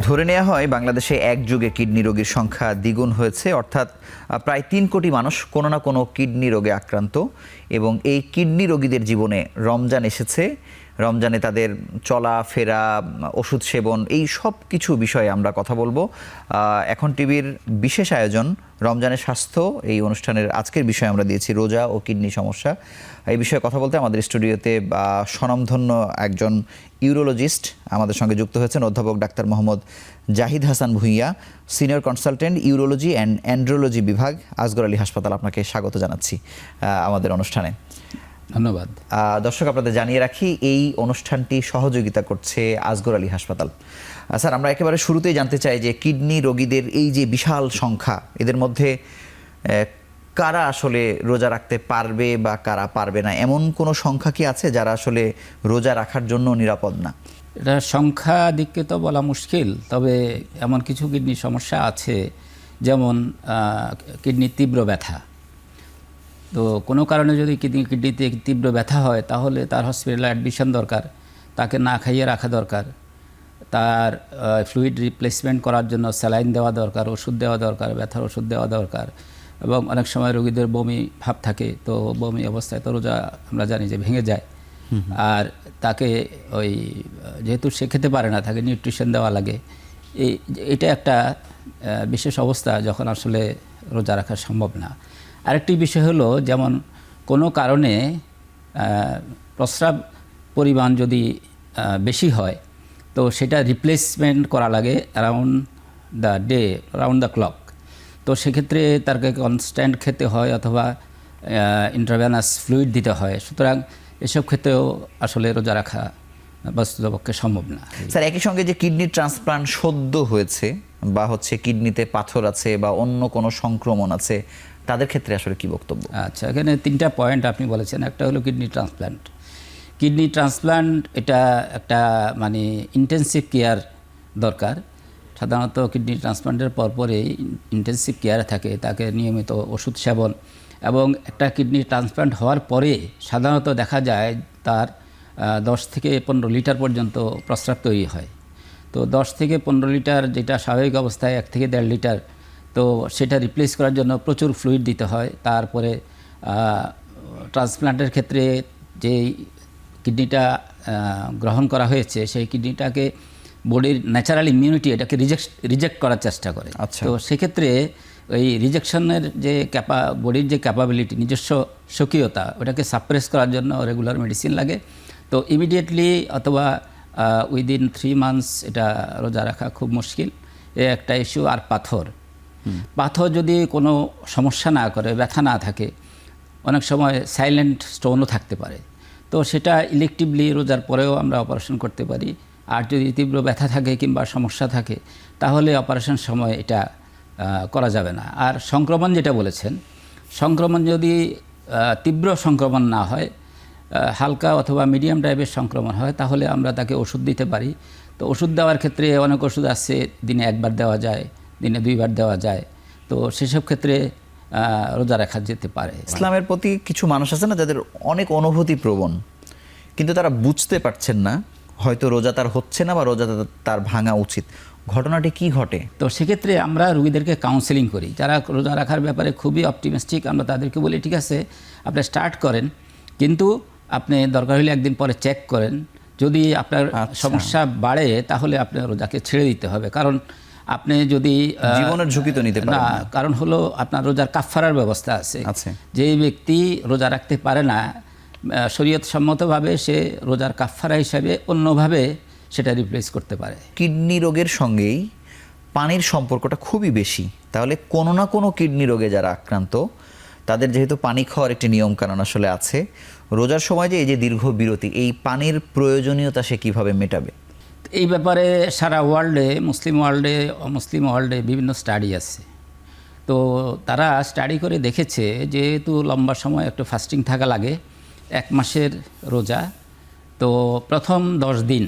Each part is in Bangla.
ধরে নেওয়া হয় বাংলাদেশে এক যুগে কিডনি রোগীর সংখ্যা দ্বিগুণ হয়েছে, অর্থাৎ প্রায় ৩ কোটি মানুষ কোনো না কোনো কিডনি রোগে আক্রান্ত। এবং এই কিডনি রোগীদের জীবনে রমজান এসেছে। রমজানে তাদের চলাফেরা, ওষুধ সেবন, এই সব কিছু বিষয়ে আমরা কথা বলবো। এখন টিভির বিশেষ আয়োজন রমজানের স্বাস্থ্য, এই অনুষ্ঠানের আজকের বিষয় আমরা দিয়েছি রোজা ও কিডনি সমস্যা। এই বিষয়ে কথা বলতে আমাদের স্টুডিওতে স্বনামধন্য একজন ইউরোলজিস্ট আমাদের সঙ্গে যুক্ত হয়েছেন, অধ্যাপক doctor Mohammad Zahid Hasan Bhuiyan, senior consultant urology and andrology বিভাগ, আসগর আলী হাসপাতাল। আপনাকে স্বাগত জানাচ্ছি আমাদের অনুষ্ঠানে। ধন্যবাদ। দর্শক, আপনাদের জানিয়ে রাখি এই অনুষ্ঠানটি সহযোগিতা করছে আসগর আলী হাসপাতাল। স্যার, আমরা একেবারে শুরুতেই জানতে চাই যে কিডনি রোগীদের এই যে বিশাল সংখ্যা, এদের মধ্যে কারা আসলে রোজা রাখতে পারবে বা কারা পারবে না, এমন কোনো সংখ্যা কি আছে যারা আসলে রোজা রাখার জন্য নিরাপদ না? এটা সংখ্যা দিককে তো বলা মুশকিল, তবে এমন কিছু কিডনি সমস্যা আছে, যেমন কিডনির তীব্র ব্যথা। তো কোনো কারণে যদি কিডনিতে তীব্র ব্যথা হয় তাহলে তার হসপিটালে অ্যাডমিশন দরকার, তাকে না খাইয়ে রাখা দরকার, তার ফ্লুইড রিপ্লেসমেন্ট করার জন্য স্যালাইন দেওয়া দরকার, ওষুধ দেওয়া দরকার, ব্যথার ওষুধ দেওয়া দরকার। এবং অনেক সময় রোগীদের বমি ভাব থাকে, তো বমি অবস্থায় তো রোজা আমরা জানি যে ভেঙে যায়। আর তাকে ওই যেহেতু সে খেতে পারে না, তাকে নিউট্রিশন দেওয়া লাগে। এটা একটা বিশেষ অবস্থা যখন আসলে রোজা রাখা সম্ভব না। আরেকটি বিষয় হলো, যেমন কোনো কারণে প্রস্রাব পরিমাণ যদি বেশি হয় তো সেটা রিপ্লেসমেন্ট করা লাগে around the day, around the clock. তো সেক্ষেত্রে তাকে কনস্ট্যান্ট খেতে হয় অথবা ইন্ট্রাভেনাস ফ্লুইড দিতে হয়। সুতরাং এসব ক্ষেত্রেও আসলে রোজা রাখা বাস্তবপক্ষে সম্ভব না। স্যার, একই সঙ্গে যে কিডনি ট্রান্সপ্লান্ট সদ্য হয়েছে বা কিডনিতে পাথর আছে বা অন্য কোনো সংক্রমণ আছে, তাদের ক্ষেত্রে আসলে কি বক্তব্য? আচ্ছা, এখানে 3টা পয়েন্ট আপনি বলেছেন। একটা হলো কিডনি ট্রান্সপ্লান্ট। কিডনি ট্রান্সপ্লান্ট এটা একটা মানে ইন্টেন্সিভ কেয়ার দরকার। সাধারণত কিডনি ট্রান্সপ্লান্টের পরপরই ইন্টেন্সিভ কেয়ার থাকে, তাকে নিয়মিত ওষুধ সেবন। এবং একটা কিডনি ট্রান্সপ্লান্ট হওয়ার পরে সাধারণত দেখা যায় তার 10 থেকে 15 লিটার পর্যন্ত প্রস্রাব তৈরি হয়। তো 10 থেকে 15 লিটার, যেটা স্বাভাবিক অবস্থায় 1 থেকে 1.5 লিটার, তো সেটা রিপ্লেস করার জন্য প্রচুর ফ্লুইড দিতে হয়। তারপরে ট্রান্সপ্লান্টের ক্ষেত্রে যে কিডনিটা গ্রহণ করা হয়েছে সেই কিডনিটাকে বডির ন্যাচারাল ইমিউনিটি এটাকে রিজেক্ট করার চেষ্টা করে। তো সেক্ষেত্রে ওই রিজেকশনের যে বডির যে ক্যাপাবিলিটি, নিজস্ব স্বকীয়তা, ওটাকে সাপ্রেস করার জন্য রেগুলার মেডিসিন লাগে। তো ইমিডিয়েটলি অথবা উইদিন 3 মান্থস এটা রোজা রাখা খুব মুশকিল। এ একটা ইস্যু। আর পাথর যদি কোনো সমস্যা না করে, ব্যথা না থাকে, অনেক সময় সাইলেন্ট স্টোনও থাকতে পারে, তো সেটা ইলেকটিভলি রোজার পরেও আমরা অপারেশন করতে পারি। আর যদি তীব্র ব্যথা থাকে কিংবা সমস্যা থাকে তাহলে অপারেশন সময় এটা করা যাবে না। আর সংক্রমণ যেটা বলেছেন, সংক্রমণ যদি তীব্র সংক্রমণ না হয়, হালকা অথবা মিডিয়াম টাইপের সংক্রমণ হয়, তাহলে আমরা তাকে ওষুধ দিতে পারি। তো ওষুধ দেওয়ার ক্ষেত্রে অনেক ওষুধ আছে, দিনে 1 বার দেওয়া যায়, দিনে 2 বার দেওয়া যায়। তো সেসব ক্ষেত্রে রোজা রাখা যেতে পারে। ইসলামের প্রতি কিছু মানুষ আছে না যাদের অনেক অনুভূতি প্রবণ, কিন্তু তারা বুঝতে পারছেন না হয়তো রোজা তার হচ্ছে না বা রোজা তার ভাঙা উচিত। ঘটনাটি কি ঘটে? তো সেক্ষেত্রে আমরা রোগীদেরকে কাউন্সেলিং করি। যারা রোজা রাখার ব্যাপারে খুবই অপটিমিস্টিক, আমরা তাদেরকে বলি ঠিক আছে আপনি স্টার্ট করেন, কিন্তু আপনি দরকার হলে একদিন পরে চেক করেন। যদি আপনার সমস্যা বাড়ে তাহলে আপনার রোজাকে ছেড়ে দিতে হবে। কারণ আপনি যদি জীবনের ঝুঁকি তো নিতে পারেন না। কারণ হলো আপনার রোজার কাফারার ব্যবস্থা আছে। যে ব্যক্তি রোজা রাখতে পারে না, শরীয়ত সম্মতভাবে সে রোজার কাফারা হিসাবে অন্যভাবে সেটা রিপ্লেস করতে পারে। কিডনি রোগের সঙ্গেই পানির সম্পর্কটা খুবই বেশি। তাহলে কোনো না কোনো কিডনি রোগে যারা আক্রান্ত, তাদের যেহেতু পানি খাওয়ার একটি নিয়মকানুন আসলে আছে, রোজার সময় যে এই যে দীর্ঘ বিরতি, এই পানির প্রয়োজনীয়তা সে কীভাবে মেটাবে? এই ব্যাপারে সারা ওয়ার্ল্ডে, মুসলিম ওয়ার্ল্ডে বিভিন্ন স্টাডি আছে। তো তারা স্টাডি করে দেখেছে যেহেতু লম্বা সময় একটু ফাস্টিং থাকা লাগে, 1 মাসের রোজা, তো প্রথম 10 দিন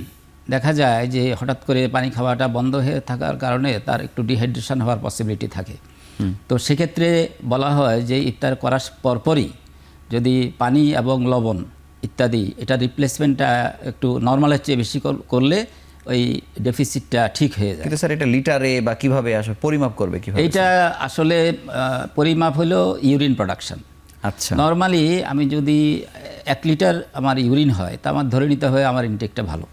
দেখা যায় যে হঠাৎ করে পানি খাওয়াটা বন্ধ হয়ে থাকার কারণে তার একটু ডিহাইড্রেশন হওয়ার পসিবিলিটি থাকে। তো সেক্ষেত্রে বলা হয় যে ইফতার করার পরপরই যদি পানি এবং লবণ ইত্যাদি এটা রিপ্লেসমেন্টটা একটু নর্মালের চেয়ে বেশি করলে ওই ডেফিসিটটা ঠিক হয়ে যায়। কিন্তু স্যার এটা লিটারে বা কিভাবে আসলে পরিমাপ করবে কিভাবে? এইটা আসলে পরিমাপ হলো ইউরিন প্রোডাকশন। আচ্ছা, নর্মালি আমি যদি 1 লিটার আমার ইউরিন হয় তা আমার ধরে নিতে হয় আমার ইনটেকটা ভালো।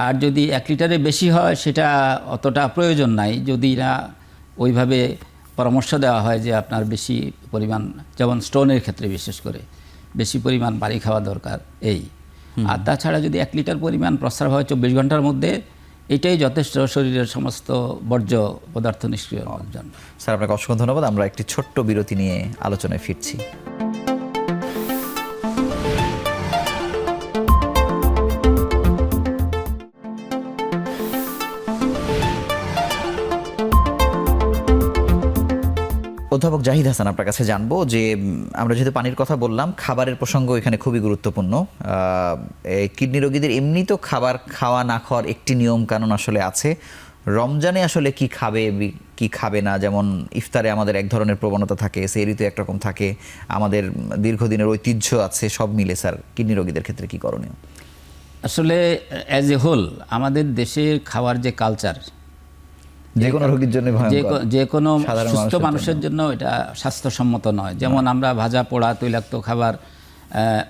আর যদি 1 লিটারের বেশি হয় সেটা অতটা প্রয়োজন নাই, যদি না ওইভাবে পরামর্শ দেওয়া হয় যে আপনার বেশি পরিমাণ, যেমন স্টোনের ক্ষেত্রে বিশেষ করে বেশি পরিমাণ পানি খাওয়া দরকার এই। আর তাছাড়া যদি 1 লিটার পরিমাণ প্রস্রাব হয় 24 ঘন্টার মধ্যে, এটাই যথেষ্ট শরীরের সমস্ত বর্জ্য পদার্থ নিষ্ক্রিয় হওয়ার জন্য। স্যার আপনাকে অসংখ্য ধন্যবাদ। আমরা একটি ছোট্ট বিরতি নিয়ে আলোচনায় ফিরছি। অধ্যাপক জাহিদ হাসান, আপনার কাছে জানবো যে আমরা যেহেতু পানির কথা বললাম, খাবারের প্রসঙ্গ এখানে খুবই গুরুত্বপূর্ণ। কিডনি রোগীদের এমনি তো খাবার খাওয়া না খাওয়ার একটি নিয়ম কানুন আসলে আছে। রমজানে আসলে কি খাবে কি খাবে না, যেমন ইফতারে আমাদের এক ধরনের প্রবণতা থাকে, সেহরিতে একরকম থাকে, আমাদের দীর্ঘদিনের ঐতিহ্য আছে, সব মিলে স্যার কিডনি রোগীদের ক্ষেত্রে কি করণীয়? আসলে অ্যাজ এ হোল আমাদের দেশের খাওয়ার যে কালচার, যে কোনো রোগীর জন্য যে কোনো সুস্থ মানুষের জন্য এটা স্বাস্থ্যসম্মত নয়। যেমন আমরা ভাজা পোড়া তৈলাক্ত খাবার,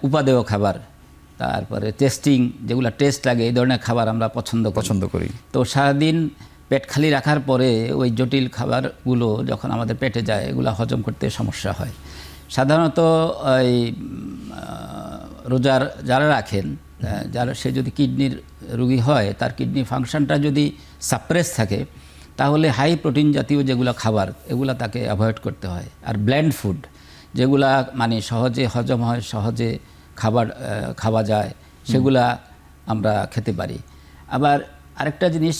উপাদেয় খাবার, তারপরে টেস্টিং যেগুলো টেস্ট লাগে, এই ধরনের খাবার আমরা পছন্দ করি। তো সারাদিন পেট খালি রাখার পরে ওই জটিল খাবারগুলো যখন আমাদের পেটে যায়, এগুলো হজম করতে সমস্যা হয়। সাধারণত এই রোজার যারা রাখেন, সে যদি কিডনির রোগী হয়, তার কিডনি ফাংশনটা যদি সাপ্রেস থাকে, তাহলে হাই প্রোটিন জাতীয় যেগুলো খাবার, এগুলো তাকে অ্যাভয়েড করতে হয়। আর ব্ল্যান্ড ফুড যেগুলা মানে সহজে হজম হয়, সহজে খাওয়া যায়, সেগুলা আমরা খেতে পারি। আবার আরেকটা জিনিস,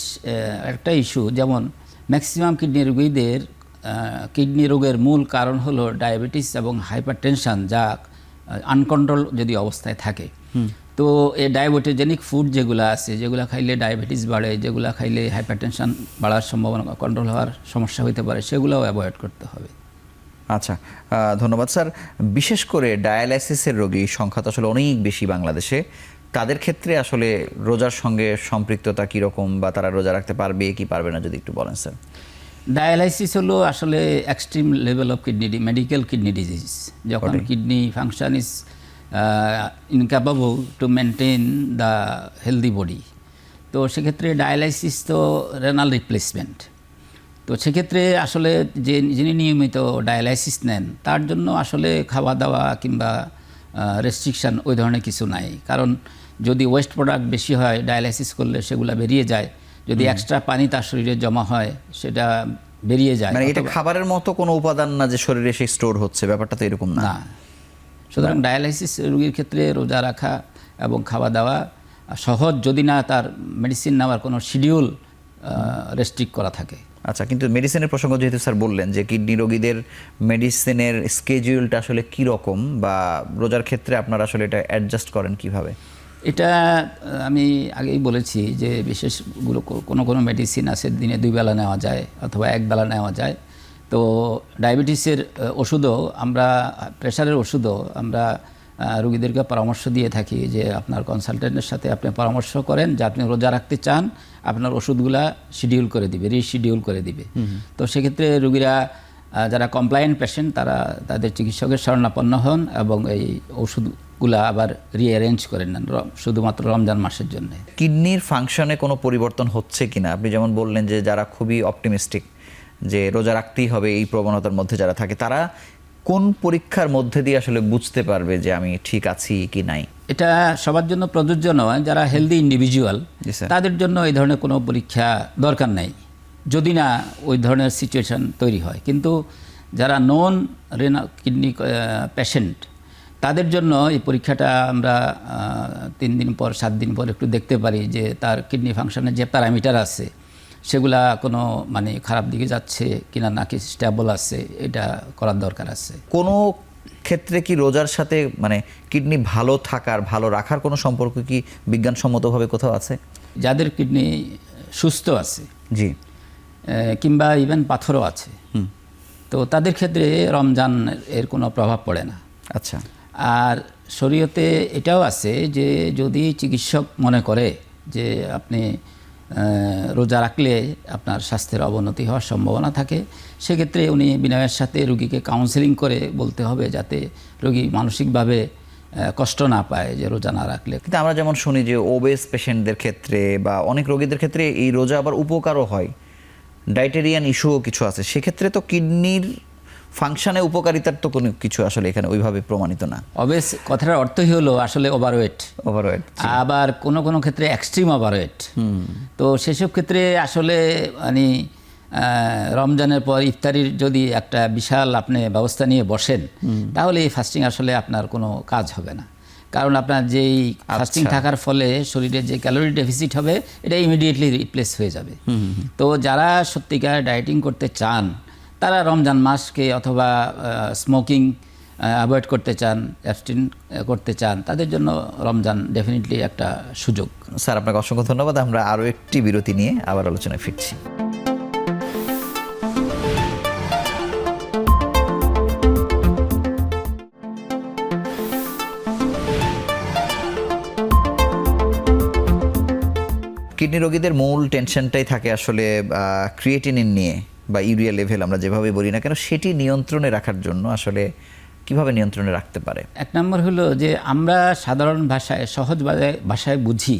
একটা ইস্যু, যেমন ম্যাক্সিমাম কিডনি রোগীদের কিডনি রোগের মূল কারণ হলো ডায়াবেটিস এবং হাইপারটেনশন, যা আনকন্ট্রোল যদি অবস্থায় থাকে। তো এই ডায়াবেটোজেনিক ফুড যেগুলো আছে, যেগুলো খাইলে ডায়াবেটিস বাড়ে, যেগুলো খাইলে হাইপারটেনশন বাড়ার সম্ভাবনা, কন্ট্রোল হওয়ার সমস্যা হতে পারে, সেগুলোও অ্যাভয়েড করতে হবে। আচ্ছা, ধন্যবাদ স্যার। বিশেষ করে ডায়ালাইসিসের রোগী সংখ্যা তো আসলে অনেক বেশি বাংলাদেশে। তাদের ক্ষেত্রে আসলে রোজার সঙ্গে সম্পৃক্ততা কীরকম, বা তারা রোজা রাখতে পারবে কি পারবে না, যদি একটু বলেন স্যার। ডায়ালাইসিস হলো আসলে extreme level of medical kidney disease, যখন kidney function is incapable to maintain the healthy body. তো সেক্ষেত্রে ডায়ালাইসিস তো রেনাল রিপ্লেসমেন্ট। তো সেক্ষেত্রে আসলে যিনি নিয়মিত ডায়ালাইসিস নেন, তার জন্য আসলে খাওয়া দাওয়া কিংবা রেস্ট্রিকশান ওই ধরনের কিছু নাই। কারণ যদি ওয়েস্ট প্রোডাক্ট বেশি হয়, ডায়ালাইসিস করলে সেগুলো বেরিয়ে যায়। যদি এক্সট্রা পানি তার শরীরে জমা হয়, সেটা বেরিয়ে যায়। মানে এটা খাবারের মতো কোনো উপাদান না যে শরীরে সেই স্টোর হচ্ছে, ব্যাপারটা তো এরকম না। সুতরাং ডায়ালাইসিস রোগীর ক্ষেত্রে রোজা রাখা এবং খাওয়া দাওয়া সহজ, যদি না তার মেডিসিন নেওয়ার কোনো শিডিউল রেস্ট্রিক্ট করা থাকে। আচ্ছা, কিন্তু মেডিসিনের প্রসঙ্গ যেহেতু স্যার বললেন যে কিডনি রোগীদের মেডিসিনের স্কেডিউলটা আসলে কী রকম, বা রোজার ক্ষেত্রে আপনারা আসলে এটা অ্যাডজাস্ট করেন কিভাবে? এটা আমি আগেই বলেছি যে বিশেষগুলো কোনো মেডিসিন আছে দিনে 2 বেলা নেওয়া যায় অথবা 1 বেলা নেওয়া যায়। তো ডায়াবেটিসের ওষুধও আমরা, প্রেশারের ওষুধও আমরা রোগীদেরকে পরামর্শ দিয়ে থাকি যে আপনার কনসালটেন্টের সাথে আপনি পরামর্শ করেন যে আপনি রোজা রাখতে চান, আপনার ওষুধগুলা শিডিউল করে দিবে, রিশিডিউল করে দিবে। তো সেক্ষেত্রে রোগীরা যারা কমপ্লায়েন্ট পেশেন্ট, তারা তাদের চিকিৎসকের শরণাপন্ন হন এবং এই ওষুধগুলা আবার রিঅ্যারেঞ্জ করে নেন শুধুমাত্র রমজান মাসের জন্য। কিডনির ফাংশনে কোনো পরিবর্তন হচ্ছে কিনা, আপনি যেমন বললেন যে যারা খুবই অপটিমিস্টিক যে রোজা রাখতেই হবে, এই প্রবণতার মধ্যে যারা থাকে, তারা কোন পরীক্ষার মধ্যে দিয়ে আসলে বুঝতে পারবে যে আমি ঠিক আছি কি নাই? এটা সবার জন্য প্রযোজ্য নয়। যারা হেলদি ইন্ডিভিজুয়াল, তাদের জন্য এই ধরনের কোনো পরীক্ষা দরকার নেই, যদি না ওই ধরনের সিচুয়েশন তৈরি হয়। কিন্তু যারা নন রেনাল কিডনি পেশেন্ট, তাদের জন্য এই পরীক্ষাটা আমরা 3 দিন পর 7 দিন পর একটু দেখতে পারি যে তার কিডনি ফাংশনের যে প্যারামিটার আছে, সেগুলা কোনো মানে খারাপ দিকে যাচ্ছে কিনা, নাকি স্টেবল আছে, এটা করার দরকার আছে। কোনো ক্ষেত্রে কি রোজার সাথে মানে কিডনি ভালো থাকার, ভালো রাখার কোনো সম্পর্ক কি বিজ্ঞানসম্মতভাবে কোথাও আছে? যাদের কিডনি সুস্থ আছে, জি, কিংবা ইভেন পাথরও আছে, তো তাদের ক্ষেত্রে রমজান এর কোনো প্রভাব পড়ে না। আচ্ছা। আর শরীয়তে এটাও আছে যে যদি চিকিৎসক মনে করে যে আপনি রোজা রাখলে আপনার স্বাস্থ্যের অবনতি হওয়ার সম্ভাবনা থাকে, সেক্ষেত্রে উনি বিনয়ের সাথে রোগীকে কাউন্সেলিং করে বলতে হবে যাতে রোগী মানসিকভাবে কষ্ট না পায় যে রোজা না রাখলে। কিন্তু আমরা যেমন শুনি যে ওবেস পেশেন্টদের ক্ষেত্রে বা অনেক রোগীদের ক্ষেত্রে এই রোজা আবার উপকারও হয়, ডায়েটেরিয়ান ইস্যুও কিছু আছে, সেক্ষেত্রে তো কিডনির ফাংশনে উপকারিতার তো কোনো কিছু আসলে এখানে ওইভাবে প্রমাণিত না। অবেস কথাটার অর্থই হলো আসলে ওভারওয়েট, আবার কোনো কোনো ক্ষেত্রে এক্সট্রিম ওভারওয়েট। তো সেসব ক্ষেত্রে আসলে মানে রমজানের পর ইফতারির যদি একটা বিশাল আপনি ব্যবস্থা নিয়ে বসেন, তাহলে এই ফাস্টিং আসলে আপনার কোনো কাজ হবে না। কারণ আপনার যেই ফাস্টিং থাকার ফলে শরীরে যে ক্যালোরি ডেফিসিট হবে এটা ইমিডিয়েটলি রিপ্লেস হয়ে যাবে। তো যারা সত্যিকার ডায়েটিং করতে চান তারা রমজান মাসকে অথবা স্মোকিং অ্যাভয়েড করতে চান, অ্যাবস্টিন করতে চান, তাদের জন্য রমজান ডেফিনেটলি একটা সুযোগ। স্যার আপনাকে অসংখ্য ধন্যবাদ। আমরা আরও একটি বিরতি নিয়ে আবার আলোচনায় ফিরছি। কিডনি রোগীদের মূল টেনশনটাই থাকে আসলে ক্রিয়েটিনিন নিয়ে বা ইউরিয়া লেভেল আমরা যেভাবে বলি না কেন, সেটি নিয়ন্ত্রণে রাখার জন্য আসলে কিভাবে নিয়ন্ত্রণে রাখতে পারে? এক নম্বর হলো যে আমরা সাধারণ ভাষায় সহজ ভাষায় বুঝি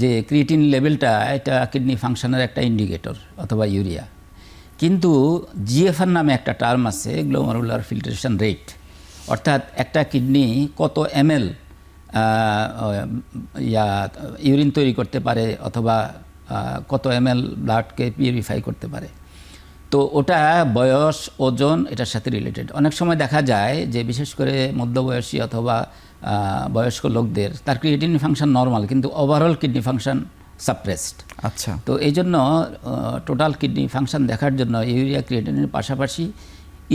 যে ক্রিয়েটিন লেভেলটা এটা কিডনি ফাংশনের একটা ইন্ডিকেটর অথবা ইউরিয়া, কিন্তু জিএফআর নামে একটা টার্ম আছে, গ্লোমারুলার ফিল্ট্রেশন রেট, অর্থাৎ একটা কিডনি কত এমএল ইউরিন তৈরি করতে পারে অথবা কত এমএল ব্লাডকে পিউরিফাই করতে পারে। তো ওটা বয়স, ওজন এটার সাথে রিলেটেড। অনেক সময় দেখা যায় যে বিশেষ করে মধ্যবয়সী অথবা বয়স্ক লোকদের তার ক্রিয়েটিন ফাংশন নর্মাল, কিন্তু ওভারঅল কিডনি ফাংশন সাপ্রেসড। আচ্ছা, তো এই জন্য টোটাল কিডনি ফাংশন দেখার জন্য ইউরিয়া ক্রিয়েটিনের পাশাপাশি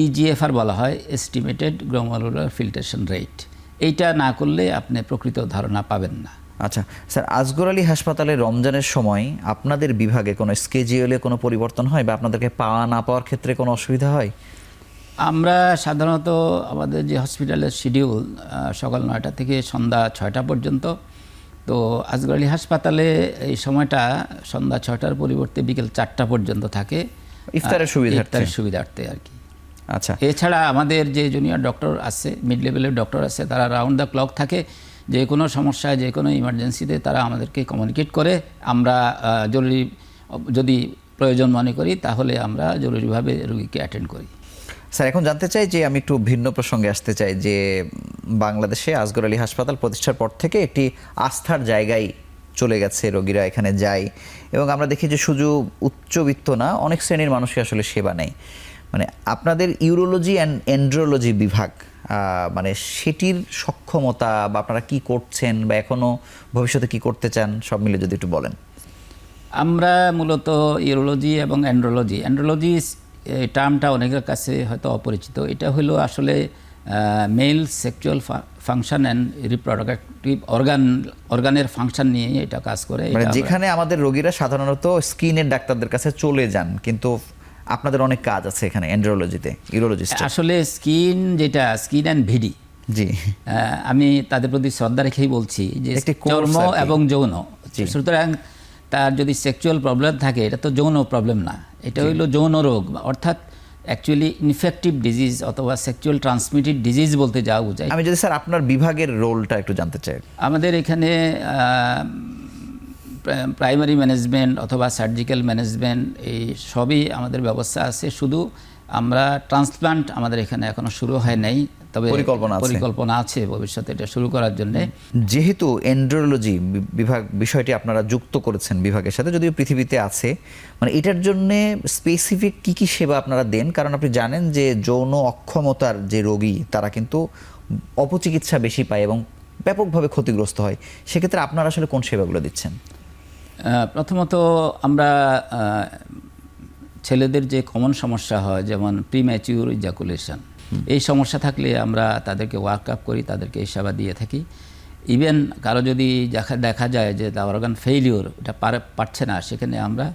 ইজিএফআর বলা হয়, এস্টিমেটেড গ্লোমারুলার ফিল্ট্রেশন রেট। এইটা না করলে আপনি প্রকৃত ধারণা পাবেন না। আচ্ছা স্যার, আসগর আলী হাসপাতালে রমজানের সময় আপনাদের বিভাগে কোনো স্কেজিউলে কোনো পরিবর্তন হয় বা আপনাদেরকে পাওয়া না পাওয়ার ক্ষেত্রে কোনো অসুবিধা হয়? আমরা সাধারণত আমাদের যে হসপিটালের শিডিউল সকাল 9টা থেকে সন্ধ্যা 6টা পর্যন্ত, তো আসগর আলী হাসপাতালে এই সময়টা সন্ধ্যা 6টার পরিবর্তে বিকেল 4টা পর্যন্ত থাকে ইফতারের সুবিধার্থে আর কি। আচ্ছা, এছাড়া আমাদের যে জুনিয়র ডক্টর আছে, মিড লেভেলের ডক্টর আছে, তারা রাউন্ড দ্য ক্লক থাকে। যে কোনো সমস্যায়, যে কোনো ইমার্জেন্সিতে তারা আমাদেরকে কমিউনিকেট করে। আমরা জরুরি যদি প্রয়োজন মনে করি তাহলে আমরা জরুরিভাবে রোগীকে অ্যাটেন্ড করি। স্যার এখন জানতে চাই যে আমি একটু ভিন্ন প্রসঙ্গে আসতে চাই যে বাংলাদেশে আসগর আলী হাসপাতাল প্রতিষ্ঠার পর থেকে একটি আস্থার জায়গায় চলে গেছে, রোগীরা এখানে যায় এবং আমরা দেখি যে শুধু উচ্চবিত্ত না, অনেক শ্রেণীর মানুষই আসলে সেবা নেয়। মানে আপনাদের ইউরোলজি অ্যান্ড এন্ড্রোলজি বিভাগ, মানে সেটির সক্ষমতা বা আপনারা কি করছেন বা এখনও ভবিষ্যতে কি করতে চান, সব মিলে যদি একটু বলেন। আমরা মূলত ইউরোলজি এবং অ্যান্ড্রোলজি এই টার্মটা অনেকের কাছে হয়তো অপরিচিত। এটা হলো আসলে male sexual function and reproductive অর্গানের ফাংশন নিয়ে এটা কাজ করে। মানে যেখানে আমাদের রোগীরা সাধারণত স্কিনের ডাক্তারদের কাছে চলে যান, কিন্তু আপনাদের অনেক কাজ আছে এখানে এন্ড্রোলজিতে, ইউরোলজিস্ট। আসলে স্কিন অ্যান্ড ভিডি, জি, আমি তাদের প্রতি শ্রদ্ধা রেখেই বলছি যে চর্ম এবং যৌন, সুতরাং তার যদি সেক্সুয়াল প্রবলেম থাকে এটা তো যৌন প্রবলেম না, এটা হইলো যৌন রোগ, অর্থাৎ অ্যাকচুয়ালি ইনফেক্টিভ ডিজিজ অথবা সেক্সুয়াল ট্রান্সমিটেড ডিজিজ বলতে যা বোঝায়। আমি যদি স্যার আপনার বিভাগের রোলটা একটু জানতে চাই। আমাদের এখানে প্রাইমারি ম্যানেজমেন্ট অথবা সার্জিক্যাল ম্যানেজমেন্ট এই সবই আমাদের ব্যবস্থা আছে। শুধু আমরা ট্রান্সপ্লান্ট আমাদের এখানে এখনো শুরু হয় নাই, তবে পরিকল্পনা আছে ভবিষ্যতে এটা শুরু করার জন্য। যেহেতু এন্ড্রোলজি বিভাগ বিষয়টি আপনারা যুক্ত করেছেন বিভাগের সাথে, যদিও পৃথিবীতে আছে, মানে এটার জন্য স্পেসিফিক কি কি সেবা আপনারা দেন? কারণ আপনি জানেন যে যৌন অক্ষমতার যে রোগী তারা কিন্তু অপচিকিৎসা বেশি পায় এবং ব্যাপকভাবে ক্ষতিগ্রস্ত হয়। সেক্ষেত্রে আপনারা আসলে কোন সেবাগুলো দিচ্ছেন? প্রথমত আমরা ছেলেদের যে কমন সমস্যা হয়, যেমন প্রিম্যাচিউর ইজাকুলেশন, এই সমস্যা থাকলে আমরা তাদেরকে ওয়ার্ক আপ করি, তাদেরকে এই সেবা দিয়ে থাকি। ইভেন কারো যদি দেখা যায় যে দ্য অর্গান ফেইলিওর, এটা পারছে না, সেখানে আমরা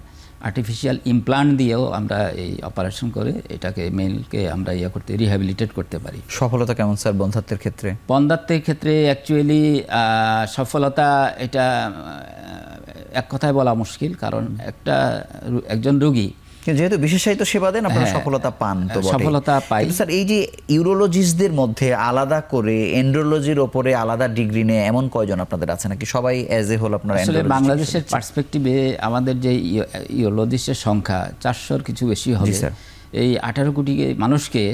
আর্টিফিশিয়াল ইমপ্লান্ট দিয়েও আমরা এই অপারেশন করে এটাকে মেলকে আমরা রিহ্যাবিলিটেট করতে পারি। সফলতা কেমন স্যার বন্ধ্যাত্বের ক্ষেত্রে? বন্ধ্যাত্বের ক্ষেত্রে অ্যাকচুয়ালি সফলতা এটা এক কথায় বলা মুশকিল, কারণ একজন রোগী কিন্তু যেহেতু বিশেষায়িত সেবা দেন আপনারা সফলতা পান, তো বটেই। সফলতা পাই। কিন্তু স্যার, এই যে ইউরোলজিস্টদের মধ্যে আলাদা করে এন্ড্রোলজির ওপরে আলাদা ডিগ্রি নিয়ে এমন কয়জন আপনাদের আছে, নাকি সবাই অ্যাজ এ হোল আপনারা আসলে এন্ড্রোলজিস্ট? বাংলাদেশের পার্সপেক্টিভে আমাদের যে ইউরোলজিস্টের সংখ্যা 400-র কিছু বেশি হবে। স্যার। এই 18 কোটি মানুষকে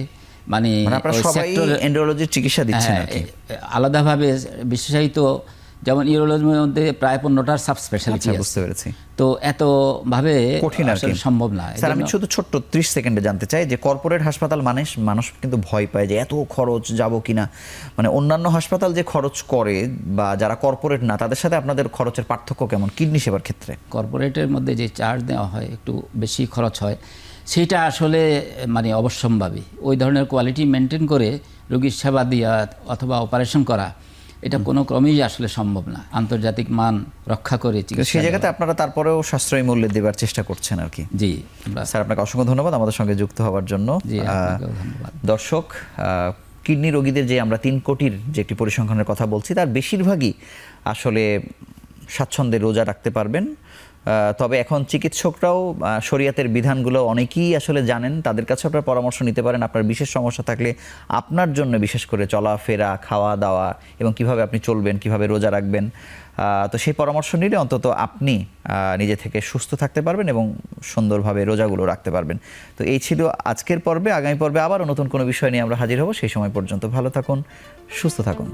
মানে আপনারা ওই সবাই সেক্টরে এন্ড্রোলজির চিকিৎসা দিচ্ছেন আর কি? আলাদাভাবে বিশেষায়িত, যেমন ইউরোলজির মধ্যে প্রায় 15টার সাব স্পেশালিটি আচ্ছা, আছে। বুঝতে পেরেছি। তো এতভাবে কঠিন আর কি। আসলে সম্ভব না। স্যার, আমি শুধু ছোট্ট 30 সেকেন্ডে জানতে চাই যে কর্পোরেট হাসপাতাল মানুষ কিন্তু ভয় পায় যে এত খরচ যাব কিনা, মানে অন্যান্য হাসপাতাল যে খরচ করে বা যারা কর্পোরেট না তাদের সাথে আপনাদের খরচের পার্থক্য কেমন কিডনি সেবার ক্ষেত্রে? কর্পোরেটের মধ্যে যে চার্জ দেওয়া হয় একটু বেশি খরচ হয়, সেটা আসলে মানে অবশ্যম্ভাবী। ওই ধরনের কোয়ালিটি মেনটেন করে রোগীর সেবা দেওয়া অথবা অপারেশন করা, এটা কোনো ক্রমেই আসলে সম্ভব না। আন্তর্জাতিক মান রক্ষা করে চিকিৎসা সেই জায়গাতে আপনারা তারপরেও সাশ্রয়ী মূল্যে দেবার চেষ্টা করছেন আর কি? জি। স্যার, আপনাকে অসংখ্য ধন্যবাদ আমাদের সঙ্গে যুক্ত হওয়ার জন্য। জি, আপনাকেও ধন্যবাদ। দর্শক, কিডনি রোগীদের যে আমরা 3 কোটির যে একটি পরিসংখ্যানের কথা বলছি, তার বেশিরভাগই আসলে স্বাচ্ছন্দ্যে রোজা রাখতে পারবেন। তবে এখন চিকিৎসকরাও শরিয়াতের বিধানগুলো অনেকেই আসলে জানেন, তাদের কাছে আপনার পরামর্শ নিতে পারেন। আপনার বিশেষ সমস্যা থাকলে আপনার জন্য বিশেষ করে চলাফেরা, খাওয়া দাওয়া এবং কিভাবে আপনি চলবেন, কিভাবে রোজা রাখবেন, তো সেই পরামর্শ নিলে অন্তত আপনি নিজে থেকে সুস্থ থাকতে পারবেন এবং সুন্দরভাবে রোজাগুলো রাখতে পারবেন। তো এই ছিল আজকের পর্বে। আগামী পর্বে আবারও নতুন কোনো বিষয় নিয়ে আমরা হাজির হব। সেই সময় পর্যন্ত ভালো থাকুন, সুস্থ থাকুন।